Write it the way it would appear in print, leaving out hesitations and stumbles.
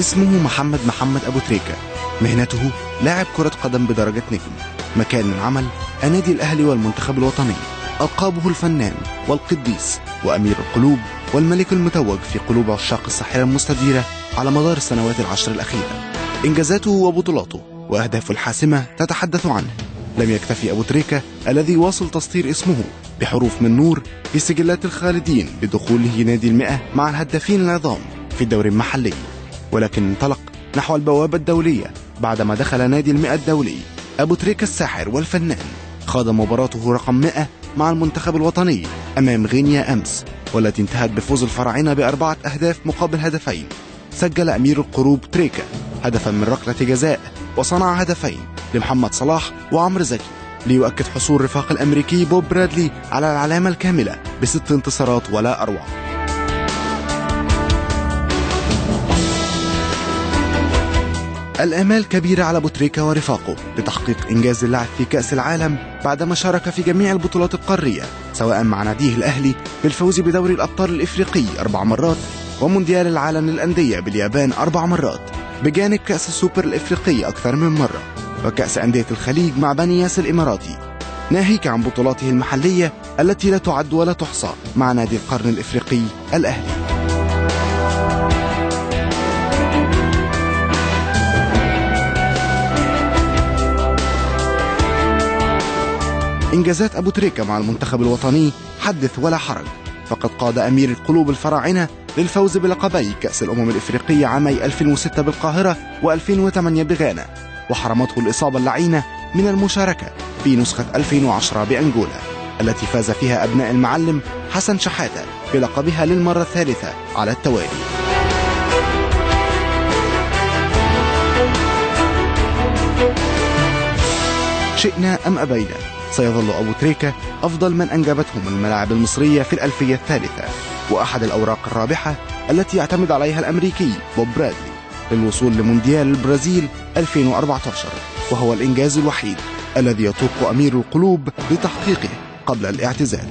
اسمه محمد أبو تريكة. مهنته لاعب كرة قدم بدرجة نجم. مكان العمل النادي الأهلي والمنتخب الوطني. ألقابه الفنان والقديس وأمير القلوب والملك المتوج في قلوب عشاق الساحرة المستديرة على مدار السنوات العشر الأخيرة. إنجازاته وبطولاته وأهدافه الحاسمة تتحدث عنه. لم يكتفي أبو تريكة الذي واصل تسطير اسمه بحروف من نور في سجلات الخالدين بدخوله نادي المئة مع الهدافين العظام في الدوري المحلي، ولكن انطلق نحو البوابة الدولية بعدما دخل نادي المئة الدولي. أبو تريكة الساحر والفنان خاض مباراته رقم 100 مع المنتخب الوطني أمام غينيا أمس، والتي انتهت بفوز الفراعنة ب4 أهداف مقابل هدفين. سجل أمير القلوب تريكة هدفا من ركلة جزاء، وصنع هدفين لمحمد صلاح وعمرو زكي، ليؤكد حصول رفاق الأمريكي بوب برادلي على العلامة الكاملة ب6 انتصارات ولا أروع. الآمال كبيرة على أبو تريكة ورفاقه لتحقيق إنجاز اللعب في كأس العالم بعدما شارك في جميع البطولات القارية، سواء مع ناديه الأهلي بالفوز بدوري الأبطال الإفريقي 4 مرات، ومونديال العالم للأندية باليابان 4 مرات، بجانب كأس السوبر الإفريقي أكثر من مرة، وكأس أندية الخليج مع بني ياس الإماراتي، ناهيك عن بطولاته المحلية التي لا تعد ولا تحصى مع نادي القرن الإفريقي الأهلي. إنجازات أبو تريكة مع المنتخب الوطني حدث ولا حرج، فقد قاد أمير القلوب الفراعنة للفوز بلقبي كأس الأمم الإفريقية عامي 2006 بالقاهرة و2008 بغانا، وحرمته الإصابة اللعينة من المشاركة في نسخة 2010 بأنجولا التي فاز فيها أبناء المعلم حسن شحاتة بلقبها للمرة الثالثة على التوالي. شئنا أم أبينا، سيظل أبو تريكة أفضل من أنجبتهم الملاعب المصرية في الألفية الثالثة، وأحد الأوراق الرابحة التي يعتمد عليها الأمريكي بوب برادلي للوصول لمونديال البرازيل 2014، وهو الإنجاز الوحيد الذي يطوق أمير القلوب لتحقيقه قبل الاعتزال.